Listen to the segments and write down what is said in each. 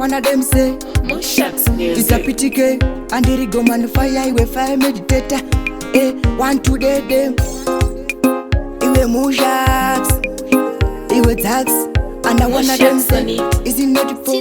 One of them say Mushax music. it's a pity K and the go man fire iwe fire meditator. One to them iwe Mushax iwe Dax and I one of them say is it not for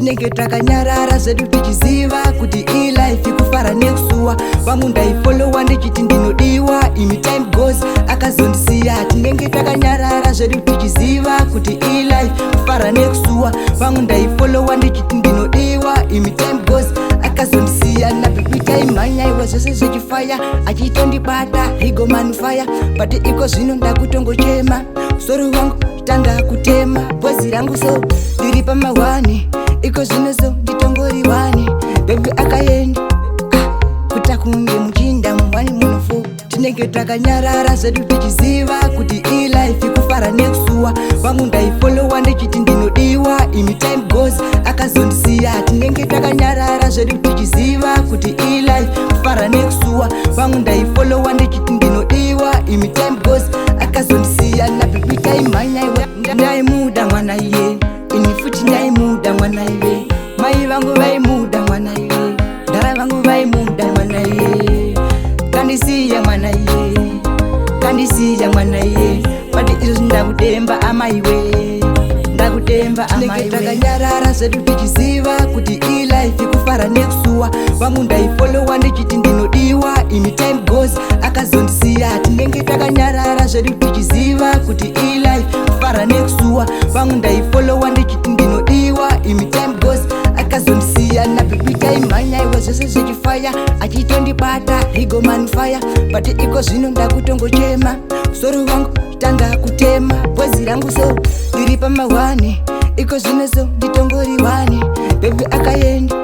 tinenge takanyarara zvedu tichiziva kuti e-life ikufara nekusuwa vamwe ndaifollowa ndichiti ndinodiwa imi time goes akazondisiya tinenge takanyarara zvedu tichiziva kuti e-life kufara nekusuwa vamwe ndaifollowa ndichiti ndinodiwa imi time goes akazondisiya napipita imhanya iwe zvose zvechifaya achitondibata igomanufaya but iko zvino ndakutongochema soro wangu tanga kutema bhozi rangu so ndiri pamahwani iko zvino so nditongori wani bebi akaenda kutakunge muchinda mumwani munofo tinenge takanyarara zvedu tichiziva kuti e-life ikufara nekusuwa vamwe ndaifollowa ndichiti ndinodiwa imi time goes akazondisiya tinenge takanyarara zvedu tichiziva kuti e-life kufara nekusuwa vamwe ndaifollowa ndichiti ndinodiwa imi time goes akazondisiya napipita imhanya iwe ndaimuda mwana iye ini futi ndaimuda mwana iwe mai vangu vaimuda mwana iwe ndara vangu vaimuda mwana iye kandisiya mwana iye kandisiya mwana iye pati izvo ndakudemba amaiwe ndakudemba amaiwe takanyarara zvedu tichiziva kuti e-life ikufara nekusuwa vamwe ndaifollowa ndichiti ndinodiwa imi time goes akazondisiya tinenge takanyarara zvedu tichiziva kuti e-life kufara nekusuwa vamwe ndaifollowa ndichiti ndinodiwa imi time goes akazondisiya napipita imhanya iwe zvose zvechifaya achitondibata igomanufaya but iko zvino ndakutongochema soro wangu tanga kutema bhozi rangu so ndiri pamahwani iko zvino so nditongori wani bebi akaenda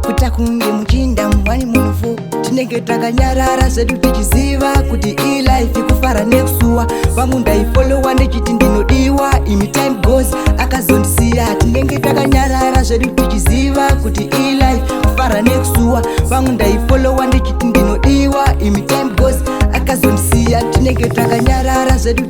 kutakunge muchinda mumwani munofo tinenge takanyarara zvedu tichiziva kuti e-life ikufara nekusuwa vamwe ndaifollowa ndichiti ndinodiwa imi time goes akazondisiya tinenge takanyarara zvedu tichiziva kuti e-life kufara nekusuwa vamwe ndaifollowa ndichiti ndinodiwa imi time goes akazondisiya tinenge takanyarara zvedu